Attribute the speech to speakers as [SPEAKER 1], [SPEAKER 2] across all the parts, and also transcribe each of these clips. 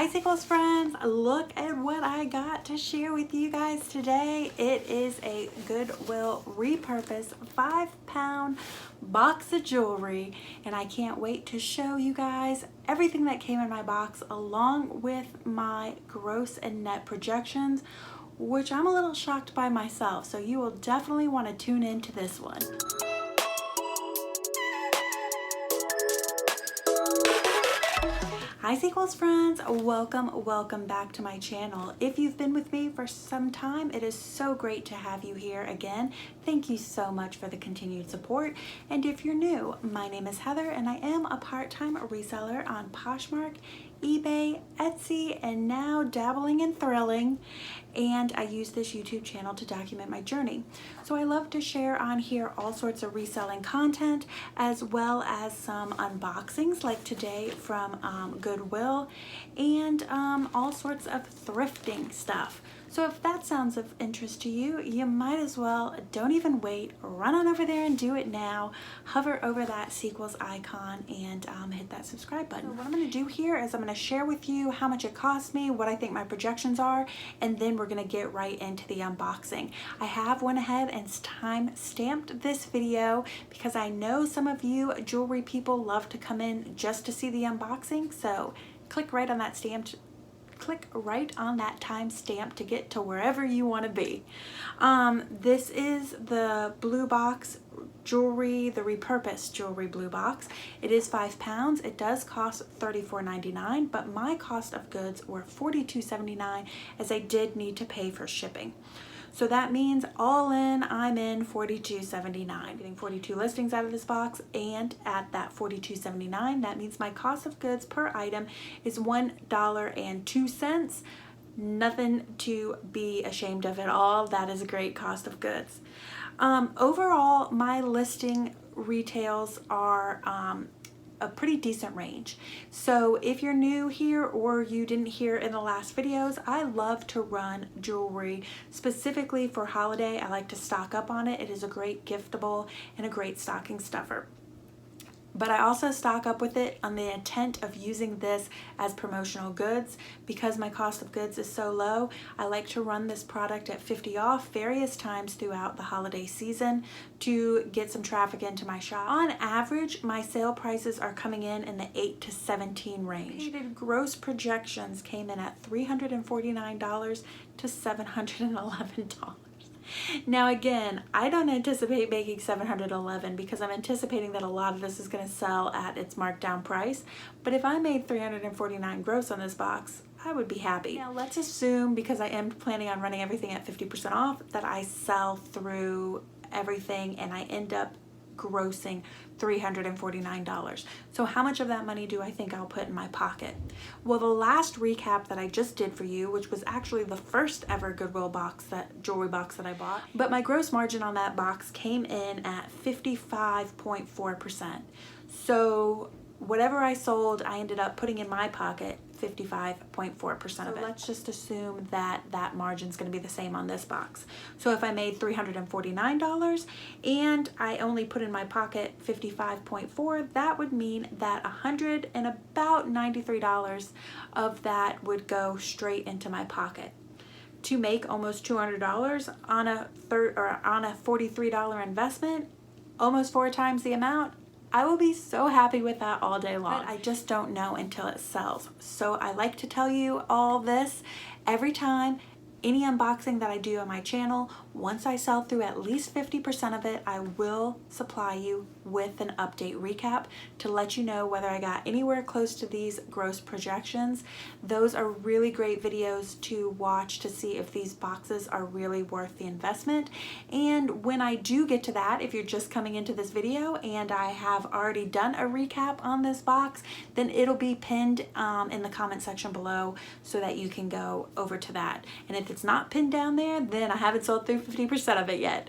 [SPEAKER 1] Hi Sequels friends, look at what I got to share with you guys today. It is a Goodwill Repurpose 5-pound box of jewelry, and I can't wait to show you guys everything that came in my box along with my gross and net projections, which I'm a little shocked by myself, so you will definitely want to tune into this one. Hi Sequels friends, welcome back to my channel. If you've been with me for some time, it is so great to have you here again. Thank you so much for the continued support. And if you're new, my name is Heather and I am a part-time reseller on Poshmark, eBay, Etsy, and now dabbling in thrilling. And I use this YouTube channel to document my journey. So I love to share on here all sorts of reselling content, as well as some unboxings like today from Goodwill, and all sorts of thrifting stuff. So if that sounds of interest to you, you might as well, don't even wait, run on over there and do it now. Hover over that Sequels icon and hit that subscribe button. So what I'm gonna do here is I'm gonna share with you how much it cost me, what I think my projections are, and then we're gonna get right into the unboxing. I have went ahead and time stamped this video because I know some of you jewelry people love to come in just to see the unboxing, so click right on that time stamp to get to wherever you want to be. This is the blue box jewelry, the Repurpose jewelry blue box. It is 5 pounds. It does cost $34.99, but my cost of goods were $42.79 as I did need to pay for shipping. So that means all in, I'm in $42.79. Getting 42 listings out of this box, and at that $42.79, that means my cost of goods per item is $1.02. Nothing to be ashamed of at all. That is a great cost of goods. Overall, my listing retails are a pretty decent range. So if you're new here or you didn't hear in the last videos, I love to run jewelry specifically for holiday. I like to stock up on it. It is a great giftable and a great stocking stuffer. But I also stock up with it on the intent of using this as promotional goods. Because my cost of goods is so low, I like to run this product at 50 off various times throughout the holiday season to get some traffic into my shop. On average, my sale prices are coming in the 8 to 17 range. Gross projections came in at $349 to $711. Now again, I don't anticipate making $711 because I'm anticipating that a lot of this is going to sell at its markdown price. But if I made $349 gross on this box, I would be happy. Now let's assume, because I am planning on running everything at 50% off, that I sell through everything and I end up grossing $349. So how much of that money do I think I'll put in my pocket? Well, the last recap that I just did for you, which was actually the first ever Goodwill box, that jewelry box that I bought, but my gross margin on that box came in at 55.4%. So whatever I sold, I ended up putting in my pocket 55.4% of it. Let's just assume that that margin is going to be the same on this box. So if I made $349 and I only put in my pocket 55.4, that would mean that about $93 of that would go straight into my pocket. To make almost $200 on a $43 investment, almost 4 times the amount, I will be so happy with that all day long. But I just don't know until it sells. So I like to tell you all this every time. Any unboxing that I do on my channel, once I sell through at least 50% of it, I will supply you with an update recap to let you know whether I got anywhere close to these gross projections. Those are really great videos to watch to see if these boxes are really worth the investment. And when I do get to that, if you're just coming into this video and I have already done a recap on this box, then it'll be pinned in the comment section below so that you can go over to that. And if it's not pinned down there, then I haven't sold through 50% of it yet.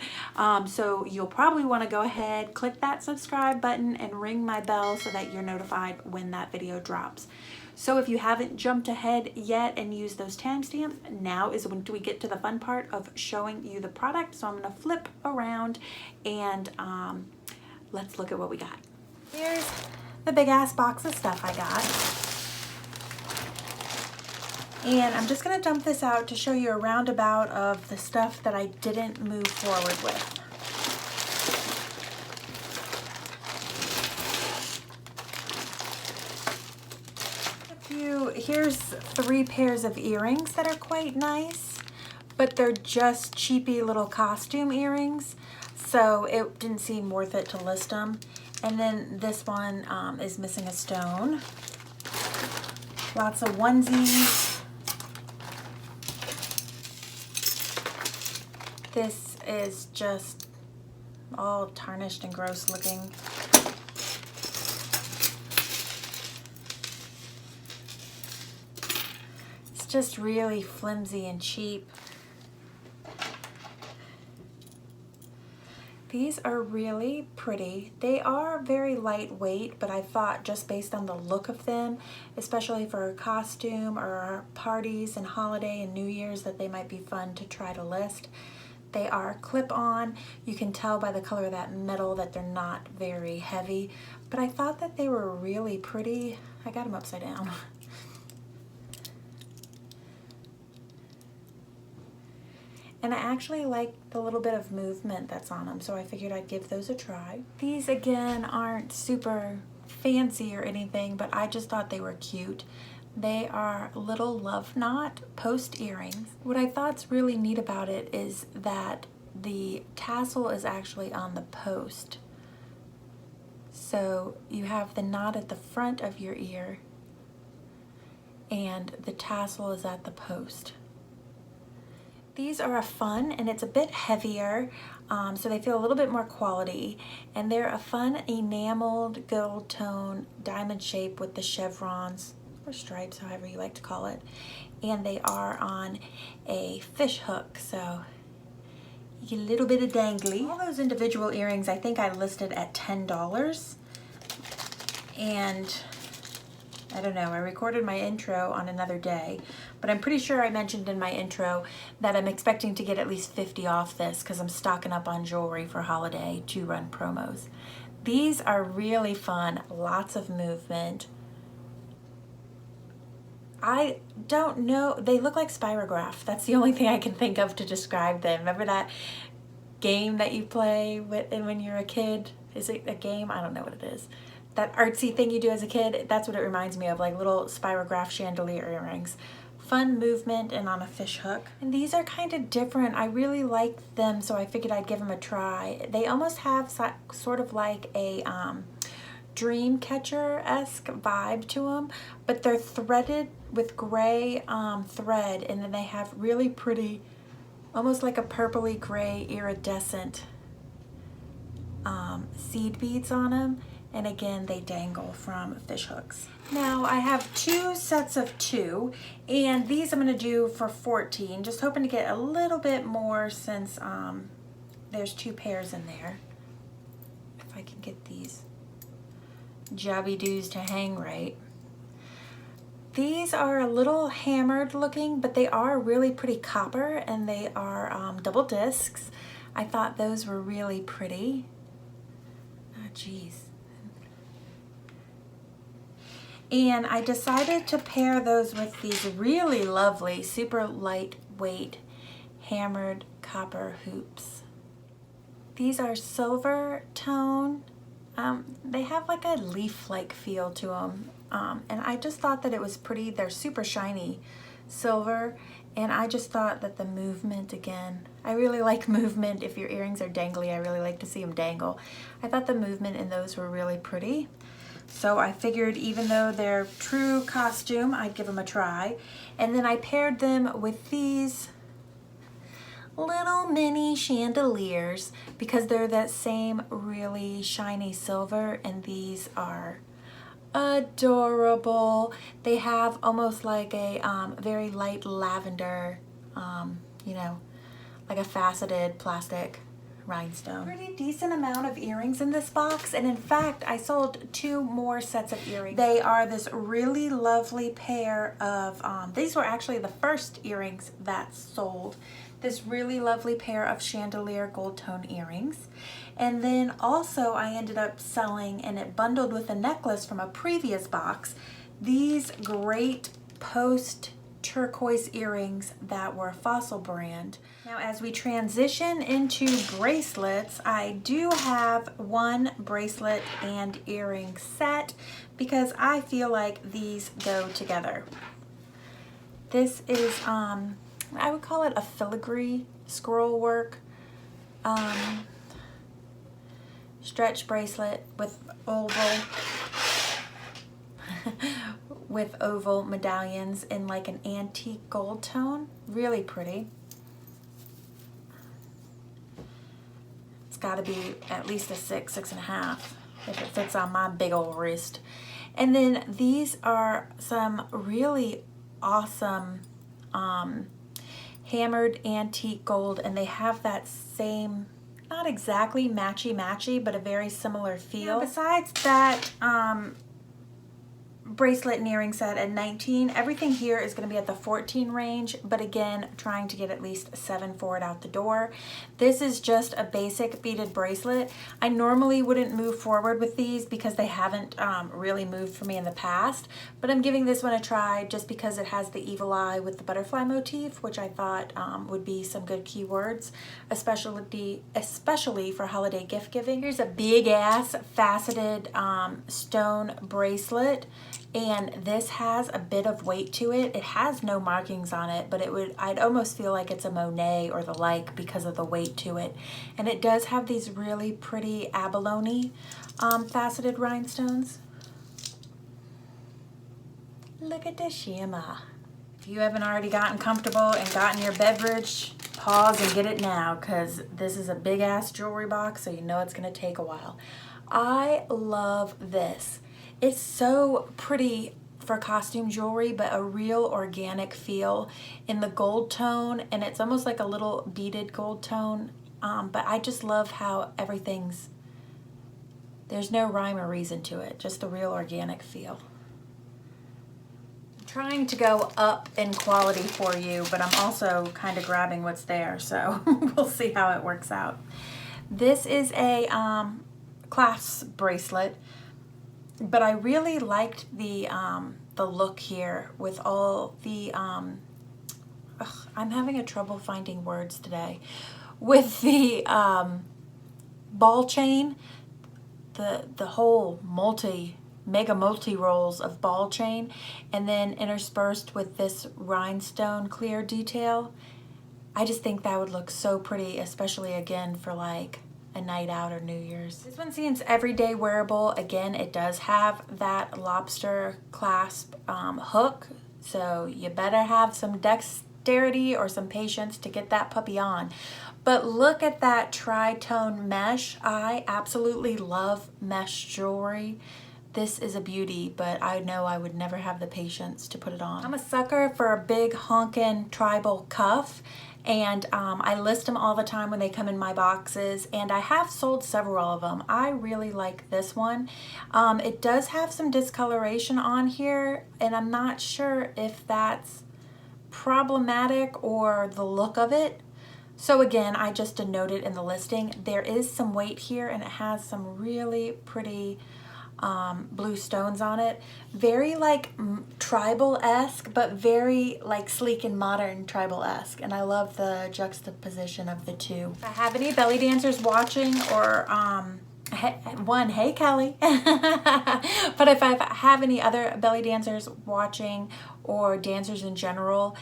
[SPEAKER 1] So you'll probably want to go ahead, click that subscribe button and ring my bell so that you're notified when that video drops. So if you haven't jumped ahead yet and used those timestamps, now is when we get to the fun part of showing you the product. So I'm going to flip around and let's look at what we got. Here's the big ass box of stuff I got. And I'm just gonna dump this out to show you a roundabout of the stuff that I didn't move forward with. Here's 3 pairs of earrings that are quite nice, but they're just cheapy little costume earrings, so it didn't seem worth it to list them. And then this one is missing a stone. Lots of onesies. This is just all tarnished and gross looking. Just really flimsy and cheap. These are really pretty. They are very lightweight, but I thought just based on the look of them, especially for a costume or parties and holiday and New Year's, that they might be fun to try to list. They are clip-on. You can tell by the color of that metal that they're not very heavy, but I thought that they were really pretty. I got them upside down. And I actually like the little bit of movement that's on them, so I figured I'd give those a try. These, again, aren't super fancy or anything, but I just thought they were cute. They are little love knot post earrings. What I thought's really neat about it is that the tassel is actually on the post. So you have the knot at the front of your ear, and the tassel is at the post. These are a fun, and it's a bit heavier, so they feel a little bit more quality, and they're a fun enameled gold tone diamond shape with the chevrons, or stripes, however you like to call it, and they are on a fish hook, so you get a little bit of dangly. All those individual earrings I think I listed at $10, and I don't know, I recorded my intro on another day, but I'm pretty sure I mentioned in my intro that I'm expecting to get at least 50 off this because I'm stocking up on jewelry for holiday to run promos. These are really fun, lots of movement. I don't know, they look like spirograph. That's the only thing I can think of to describe them. Remember that game that you play with when you're a kid? Is it a game? I don't know what it is. That artsy thing you do as a kid, that's what it reminds me of, like little spirograph chandelier earrings. Fun movement and on a fish hook. And these are kind of different. I really like them, so I figured I'd give them a try. They almost have sort of like a dream catcher-esque vibe to them, but they're threaded with gray thread, and then they have really pretty, almost like a purpley gray iridescent seed beads on them. And again, they dangle from fish hooks. Now I have 2 sets of 2, and these I'm gonna do for $14, just hoping to get a little bit more since there's 2 pairs in there. If I can get these jobby doos to hang right. These are a little hammered looking, but they are really pretty copper, and they are double discs. I thought those were really pretty. Oh geez. And I decided to pair those with these really lovely, super lightweight, hammered copper hoops. These are silver tone. They have like a leaf-like feel to them. And I just thought that it was pretty. They're super shiny silver. And I just thought that the movement, again, I really like movement. If your earrings are dangly, I really like to see them dangle. I thought the movement in those were really pretty. So I figured even though they're true costume, I'd give them a try. And then I paired them with these little mini chandeliers because they're that same really shiny silver, and these are adorable. They have almost like a very light lavender, you know, like a faceted plastic rhinestone. Pretty decent amount of earrings in this box, and in fact I sold 2 more sets of earrings. They are this really lovely pair of these were actually the first earrings that sold. This really lovely pair of chandelier gold tone earrings, and then also I ended up selling, and it bundled with a necklace from a previous box, these great post turquoise earrings that were Fossil brand. Now as we transition into bracelets, I do have one bracelet and earring set because I feel like these go together. This is, I would call it a filigree scroll work stretch bracelet with oval medallions in like an antique gold tone. Really pretty. It's got to be at least a 6.5 if it fits on my big old wrist. And then these are some really awesome hammered antique gold, and they have that same, not exactly matchy but a very similar feel. Now, besides that bracelet and earring set at $19, everything here is going to be at the $14 range, but again, trying to get at least $7 for it out the door. This is just a basic beaded bracelet. I normally wouldn't move forward with these because they haven't really moved for me in the past, but I'm giving this one a try just because it has the evil eye with the butterfly motif, which I thought would be some good keywords, especially for holiday gift giving. Here's a big ass faceted stone bracelet. And this has a bit of weight to it. It has no markings on it, but I'd almost feel like it's a Monet or the like because of the weight to it. And it does have these really pretty abalone faceted rhinestones. Look at the shimmer. If you haven't already gotten comfortable and gotten your beverage, pause and get it now, because this is a big ass jewelry box, so you know it's gonna take a while. I love this. It's so pretty for costume jewelry, but a real organic feel in the gold tone, and it's almost like a little beaded gold tone, but I just love how there's no rhyme or reason to it, just the real organic feel. I'm trying to go up in quality for you, but I'm also kind of grabbing what's there, so we'll see how it works out. This is a clasp bracelet, but I really liked the look here with all the, I'm having a trouble finding words today, with the ball chain, the whole mega multi rolls of ball chain, and then interspersed with this rhinestone clear detail. I just think that would look so pretty, especially again for like a night out or New Year's. This one seems everyday wearable. Again, it does have that lobster clasp hook, so you better have some dexterity or some patience to get that puppy on. But look at that tri-tone mesh. I absolutely love mesh jewelry. This is a beauty, but I know I would never have the patience to put it on. I'm a sucker for a big honkin' tribal cuff, and I list them all the time when they come in my boxes, and I have sold several of them. I really like this one. It does have some discoloration on here, and I'm not sure if that's problematic or the look of it. So again, I just denoted in the listing, there is some weight here, and it has some really pretty blue stones on it. Very like tribal-esque, but very like sleek and modern tribal-esque, and I love the juxtaposition of the two. If I have any belly dancers watching, or hey Kelly, but if I have any other belly dancers watching or dancers in general,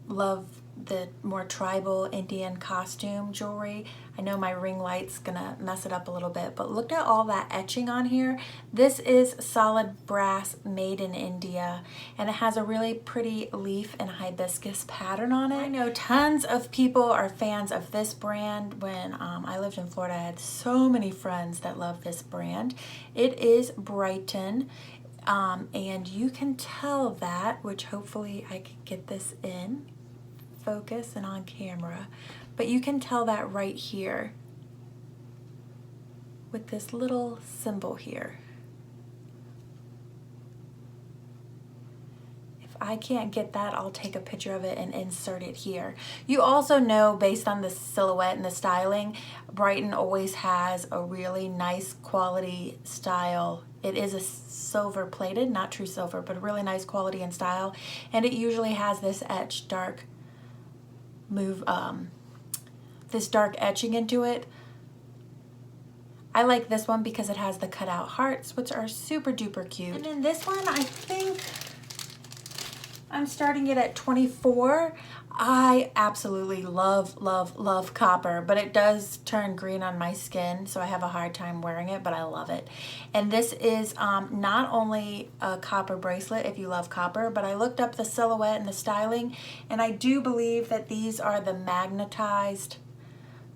[SPEAKER 1] love the more tribal Indian costume jewelry. I know my ring light's gonna mess it up a little bit, but look at all that etching on here. This is solid brass made in India, and it has a really pretty leaf and hibiscus pattern on it. I know tons of people are fans of this brand. When I lived in Florida, I had so many friends that love this brand. It is Brighton. And you can tell that, which hopefully I can get this in focus and on camera, but you can tell that right here with this little symbol here. If I can't get that, I'll take a picture of it and insert it here. You also know, based on the silhouette and the styling, Brighton always has a really nice quality style It is a silver plated, not true silver, but really nice quality and style. And it usually has this etched dark this dark etching into it. I like this one because it has the cutout hearts, which are super duper cute. And then this one, I think I'm starting it at 24. I absolutely love, love, love copper, but it does turn green on my skin, so I have a hard time wearing it, but I love it. And this is not only a copper bracelet if you love copper, but I looked up the silhouette and the styling, and I do believe that these are the magnetized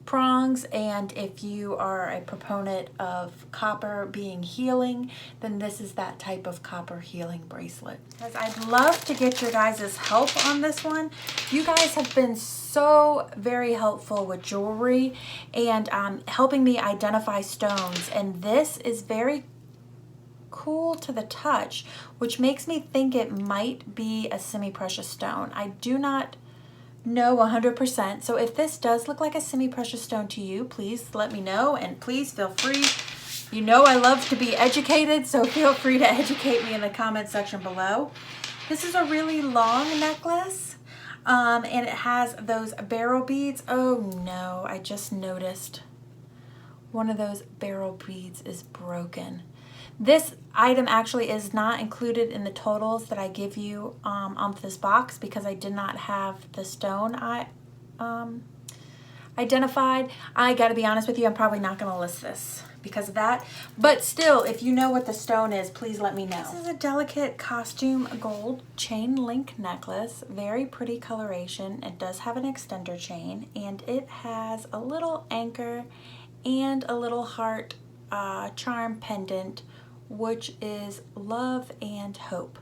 [SPEAKER 1] prongs, and if you are a proponent of copper being healing, then this is that type of copper healing bracelet. Because I'd love to get your guys' help on this one. You guys have been so very helpful with jewelry and helping me identify stones, and this is very cool to the touch, which makes me think it might be a semi-precious stone. I do not know 100%. So if this does look like a semi-precious stone to you, please let me know, and please feel free. You know I love to be educated, so feel free to educate me in the comment section below. This is a really long necklace, and it has those barrel beads. Oh no, I just noticed one of those barrel beads is broken. This item actually is not included in the totals that I give you on this box because I did not have the stone identified. I gotta be honest with you, I'm probably not gonna list this because of that. But still, if you know what the stone is, please let me know. This is a delicate costume gold chain link necklace. Very pretty coloration. It does have an extender chain, and it has a little anchor and a little heart charm pendant, which is love and hope.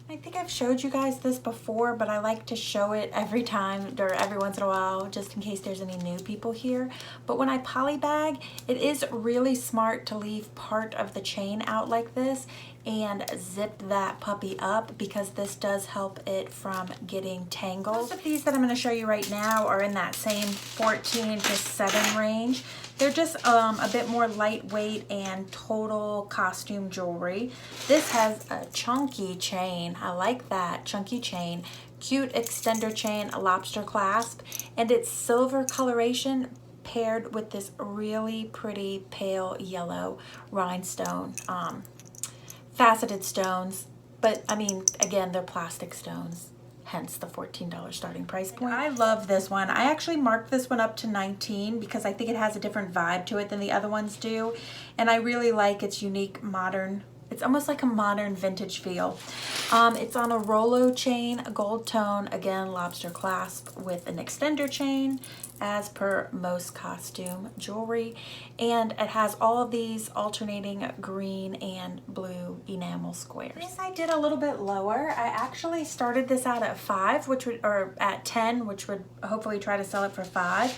[SPEAKER 1] I think I've showed you guys this before, but I like to show it every time or every once in a while just in case there's any new people here. But when I polybag, it is really smart to leave part of the chain out like this and zip that puppy up because this does help it from getting tangled. Most of these that I'm going to show you right now are in that same 14 to 7 range. They're just a bit more lightweight and total costume jewelry. This has a chunky chain. I like that chunky chain. Cute extender chain, a lobster clasp, and it's silver coloration paired with this really pretty pale yellow rhinestone. Faceted stones, but I mean, again, they're plastic stones, hence the $14 starting price point. I love this one. I actually marked this one up to 19 because I think it has a different vibe to it than the other ones do, and I really like its unique modern, it's almost like a modern vintage feel. It's on a Rolo chain, a gold tone, again, lobster clasp with an extender chain as per most costume jewelry, and it has all of these alternating green and blue enamel squares. This I did a little bit lower. I actually started this out at 5, which would, or at 10, which would hopefully try to sell it for 5.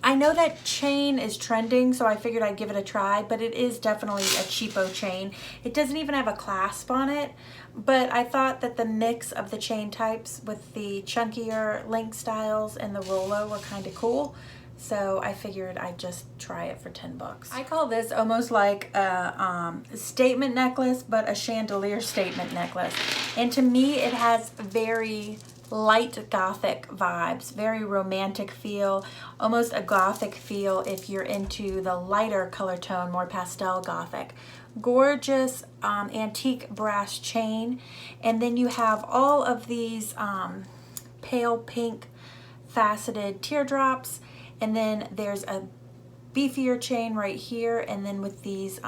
[SPEAKER 1] I know that chain is trending, so I figured I'd give it a try, but it is definitely a cheapo chain. It doesn't even have a clasp on it, but I thought that the mix of the chain types with the chunkier link styles and the Rolo were kind of cool, so I figured I'd just try it for 10 bucks. I call this almost like a statement necklace, but a chandelier statement necklace. And to me, it has very light gothic vibes, very romantic feel, almost a gothic feel if you're into the lighter color tone, more pastel gothic. Gorgeous antique brass chain, and then you have all of these pale pink faceted teardrops, and then there's a beefier chain right here, and then with these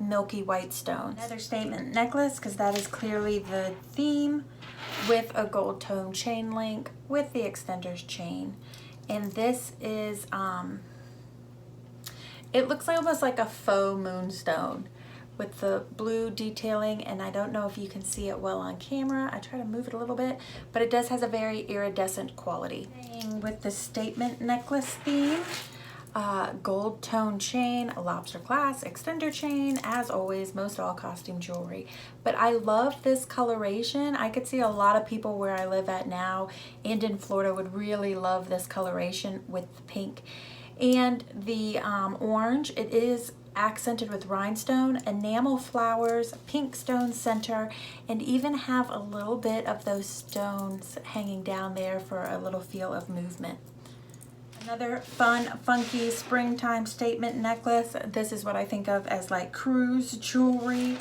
[SPEAKER 1] milky white stones. Another statement necklace, because that is clearly the theme, with a gold tone chain link with the extenders chain. And this is it looks like almost like a faux moonstone with the blue detailing, and I don't know if you can see it well on camera. I try to move it a little bit, but it does has a very iridescent quality. With the statement necklace theme, gold tone chain, a lobster clasp, extender chain, as always, most all costume jewelry. But I love this coloration. I could see a lot of people where I live at now and in Florida would really love this coloration with the pink and the orange. It is accented with rhinestone, enamel flowers, pink stone center, and even have a little bit of those stones hanging down there for a little feel of movement. Another fun, funky springtime statement necklace. This is what I think of as like cruise jewelry.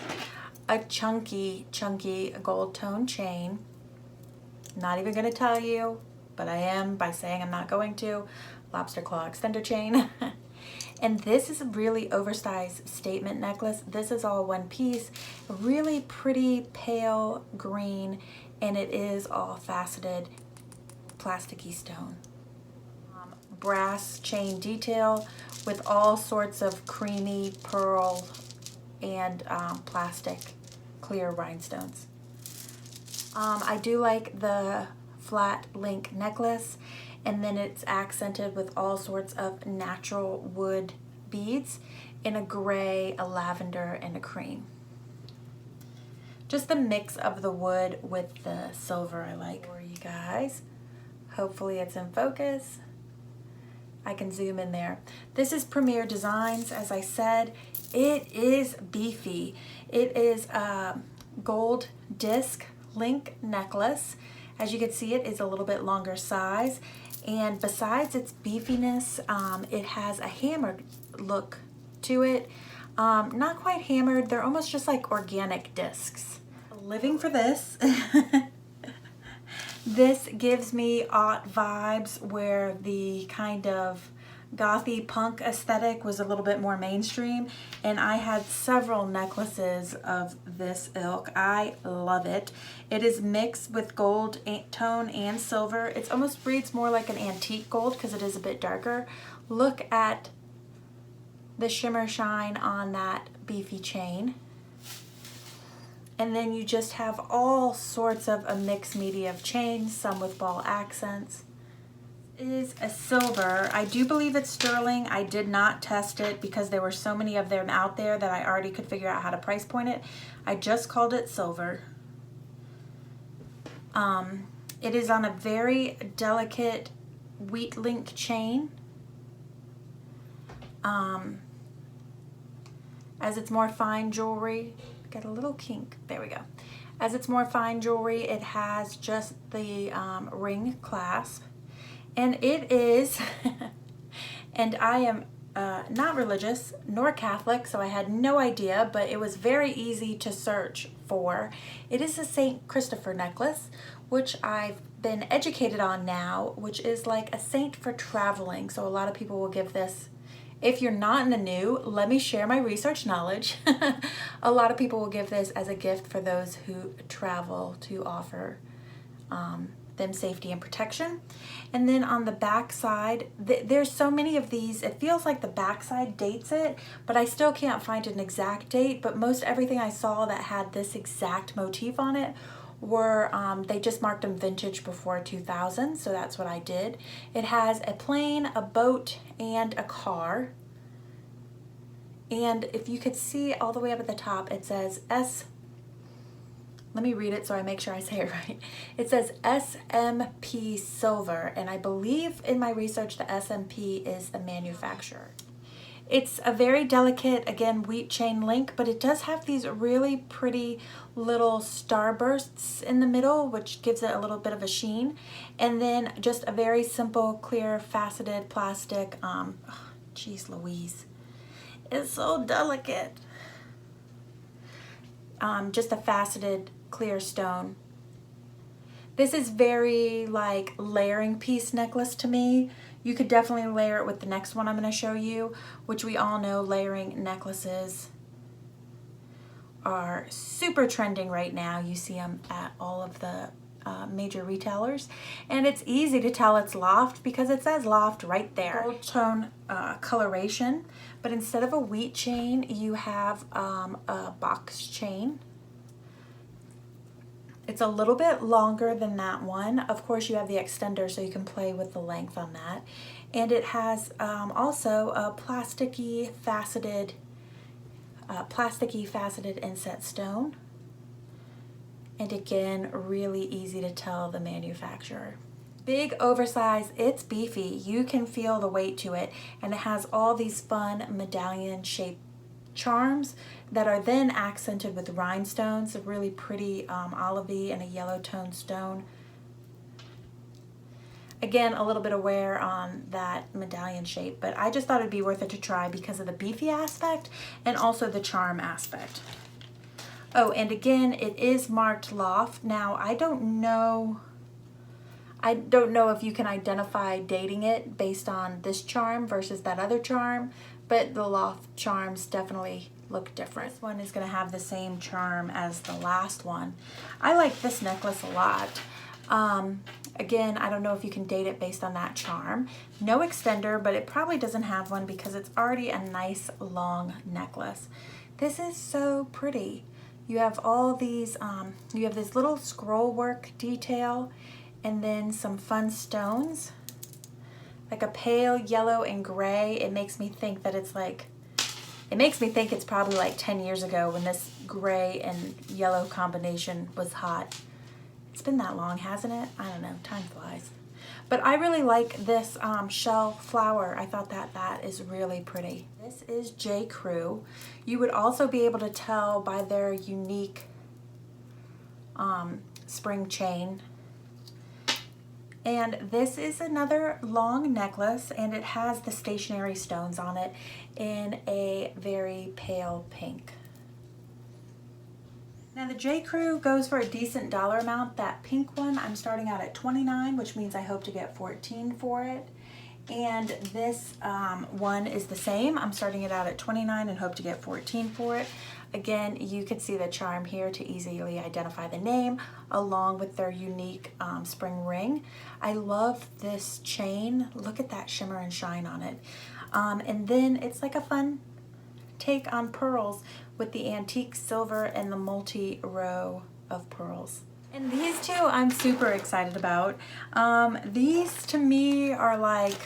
[SPEAKER 1] A chunky gold tone chain. Not even gonna tell you, but I am by saying I'm not going to. Lobster claw extender chain. And this is a really oversized statement necklace. This is all one piece, really pretty pale green, and it is all faceted plasticky stone. Brass chain detail with all sorts of creamy pearl and plastic clear rhinestones. I do like the flat link necklace, and then it's accented with all sorts of natural wood beads in a gray, a lavender, and a cream. Just the mix of the wood with the silver I like for you guys. Hopefully it's in focus. I can zoom in there. This is Premier Designs, as I said. It is beefy. It is a gold disc link necklace. As you can see, it is a little bit longer size, and besides its beefiness, it has a hammered look to it. Not quite hammered, they're almost just like organic discs. Living for this. This gives me aught vibes, where the kind of gothy punk aesthetic was a little bit more mainstream, and I had several necklaces of this ilk. I love it. It is mixed with gold tone and silver. It almost reads more like an antique gold because it is a bit darker. Look at the shimmer shine on that beefy chain. And then you just have all sorts of a mixed media of chains, some with ball accents. It is a silver. I do believe it's sterling. I did not test it because there were so many of them out there that I already could figure out how to price point it. I just called it silver. It is on a very delicate wheat link chain. As it's more fine jewelry, got a little kink, there we go. As it's more fine jewelry, it has just the ring clasp. And it is, and I am not religious nor Catholic, so I had no idea, but it was very easy to search for. It is a St. Christopher necklace, which I've been educated on now, which is like a saint for traveling. So a lot of people will give this. If you're not in the new, let me share my research knowledge. A lot of people will give this as a gift for those who travel, to offer them safety and protection. And then on the back side, there's so many of these, it feels like the back side dates it, but I still can't find an exact date. But most everything I saw that had this exact motif on it were, they just marked them vintage before 2000, so that's what I did. It has a plane, a boat, and a car. And if you could see all the way up at the top, it says let me read it so I make sure I say it right. It says SMP Silver, and I believe in my research the SMP is the manufacturer. It's a very delicate, again, wheat chain link, but it does have these really pretty little starbursts in the middle, which gives it a little bit of a sheen. And then just a very simple, clear, faceted plastic. Geez Louise. It's so delicate. Just a faceted clear stone. This is very like layering piece necklace to me. You could definitely layer it with the next one I'm going to show you, which we all know layering necklaces are super trending right now. You see them at all of the major retailers, and it's easy to tell it's loft because it says loft right there. Gold tone coloration, but instead of a wheat chain, you have a box chain. It's a little bit longer than that one. Of course, you have the extender, so you can play with the length on that. And it has also a plasticky faceted inset stone. And again, really easy to tell the manufacturer. Big, oversized, it's beefy. You can feel the weight to it. And it has all these fun medallion shaped charms that are then accented with rhinestones, a really pretty olivey and a yellow tone stone. Again, a little bit of wear on that medallion shape, but I just thought it'd be worth it to try because of the beefy aspect and also the charm aspect. Oh, and again, it is marked Loft. Now, I don't know if you can identify dating it based on this charm versus that other charm, but the Loft charms definitely look different. This one is going to have the same charm as the last one. I like this necklace a lot. Again, I don't know if you can date it based on that charm. No extender, but it probably doesn't have one because it's already a nice long necklace. This is so pretty. You have all these, you have this little scroll work detail and then some fun stones, like a pale yellow and gray. It makes me think that it's like, it makes me think it's probably like 10 years ago when this gray and yellow combination was hot. It's been that long, hasn't it? I don't know, time flies. But I really like this shell flower. I thought that is really pretty. This is J. Crew. You would also be able to tell by their unique spring chain. And this is another long necklace, and it has the stationary stones on it in a very pale pink. Now the J. Crew goes for a decent dollar amount. That pink one, I'm starting out at $29, which means I hope to get $14 for it. And this one is the same. I'm starting it out at $29 and hope to get $14 for it. Again, you can see the charm here to easily identify the name along with their unique spring ring. I love this chain. Look at that shimmer and shine on it. And then it's like a fun take on pearls with the antique silver and the multi-row of pearls. And these two I'm super excited about. These to me are like,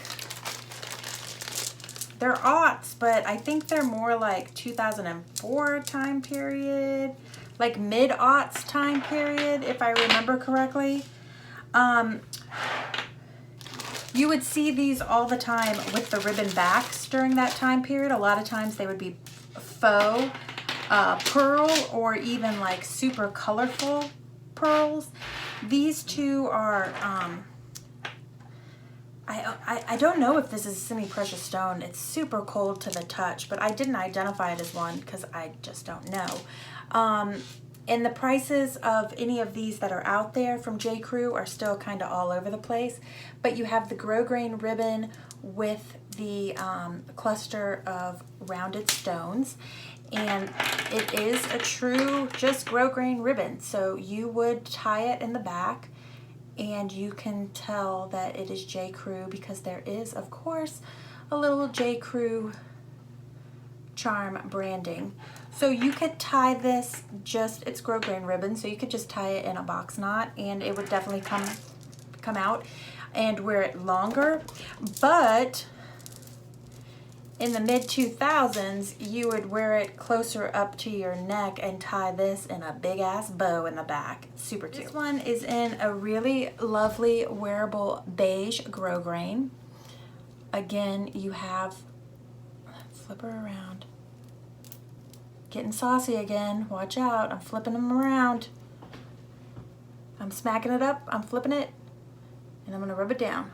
[SPEAKER 1] they're aughts, but I think they're more like 2004 time period, like mid-aughts time period, if I remember correctly. You would see these all the time with the ribbon backs during that time period. A lot of times they would be faux pearl or even like super colorful pearls. These two are, I don't know if this is a semi-precious stone. It's super cold to the touch, but I didn't identify it as one because I just don't know. And the prices of any of these that are out there from J. Crew are still kind of all over the place. But you have the grosgrain ribbon with the cluster of rounded stones. And it is a true just grosgrain ribbon. So you would tie it in the back and you can tell that it is J. Crew because there is, of course, a little J. Crew charm branding. So you could tie this just, it's grosgrain ribbon, so you could just tie it in a box knot and it would definitely come out and wear it longer. But in the mid-2000s, you would wear it closer up to your neck and tie this in a big ass bow in the back. Super cute. This one is in a really lovely wearable beige grosgrain. Again, you have, flip her around. Getting saucy again. Watch out. I'm flipping them around. I'm smacking it up. I'm flipping it. And I'm going to rub it down.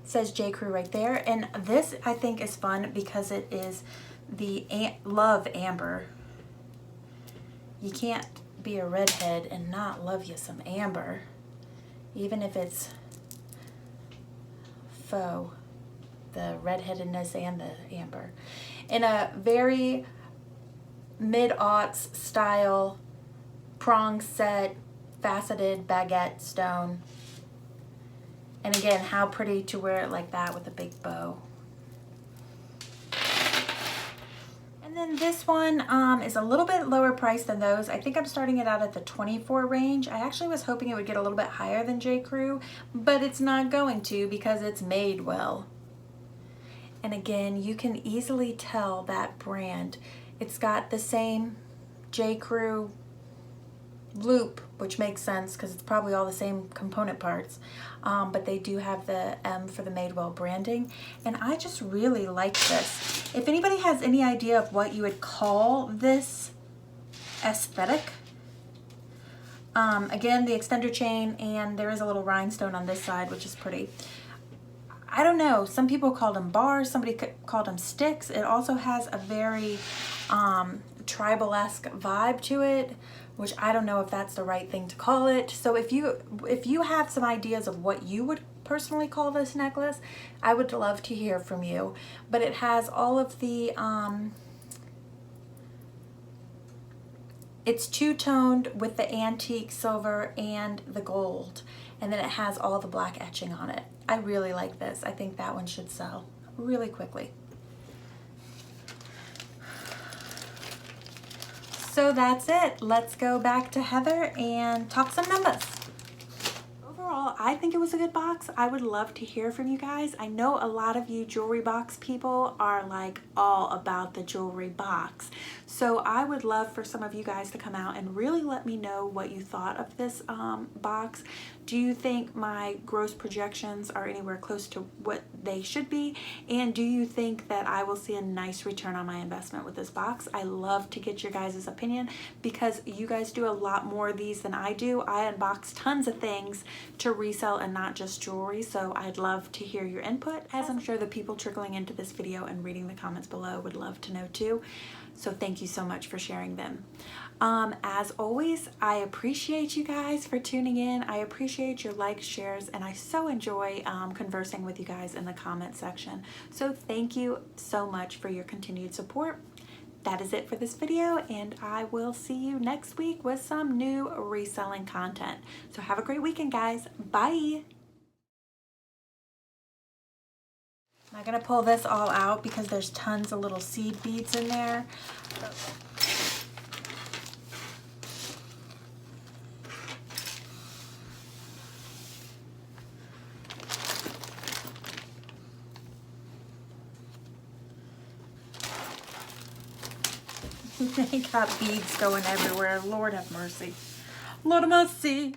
[SPEAKER 1] It says J. Crew right there. And this, I think, is fun because it is the Love Amber. You can't be a redhead and not love you some amber. Even if it's faux. The redheadedness and the amber. In a very mid-aughts style prong set faceted baguette stone. And again, how pretty to wear it like that with a big bow. And then this one is a little bit lower price than those. I think I'm starting it out at the 24 range. I actually was hoping it would get a little bit higher than J. Crew, but it's not going to because it's made well. And again, you can easily tell that brand. It's got the same J. Crew loop, which makes sense because it's probably all the same component parts. But they do have the M for the Madewell branding. And I just really like this. If anybody has any idea of what you would call this aesthetic, again, the extender chain, and there is a little rhinestone on this side, which is pretty. I don't know, some people called them bars, somebody called them sticks. It also has a very tribal-esque vibe to it, which I don't know if that's the right thing to call it. So if you have some ideas of what you would personally call this necklace, I would love to hear from you. But it has all of the it's two-toned with the antique silver and the gold, and then it has all the black etching on it. I really like this. I think that one should sell really quickly. So that's it. Let's go back to Heather and talk some numbers. Overall, I think it was a good box. I would love to hear from you guys. I know a lot of you jewelry box people are like all about the jewelry box. So I would love for some of you guys to come out and really let me know what you thought of this box. Do you think my gross projections are anywhere close to what they should be? And do you think that I will see a nice return on my investment with this box? I love to get your guys' opinion because you guys do a lot more of these than I do. I unbox tons of things to resell and not just jewelry, so I'd love to hear your input, as I'm sure the people trickling into this video and reading the comments below would love to know too. So thank you so much for sharing them. As always, I appreciate you guys for tuning in. I appreciate your likes, shares, and I so enjoy conversing with you guys in the comment section. So thank you so much for your continued support. That is it for this video, and I will see you next week with some new reselling content. So have a great weekend, guys. Bye. I'm gonna pull this all out because there's tons of little seed beads in there. They got beads going everywhere. Lord have mercy. Lord have mercy.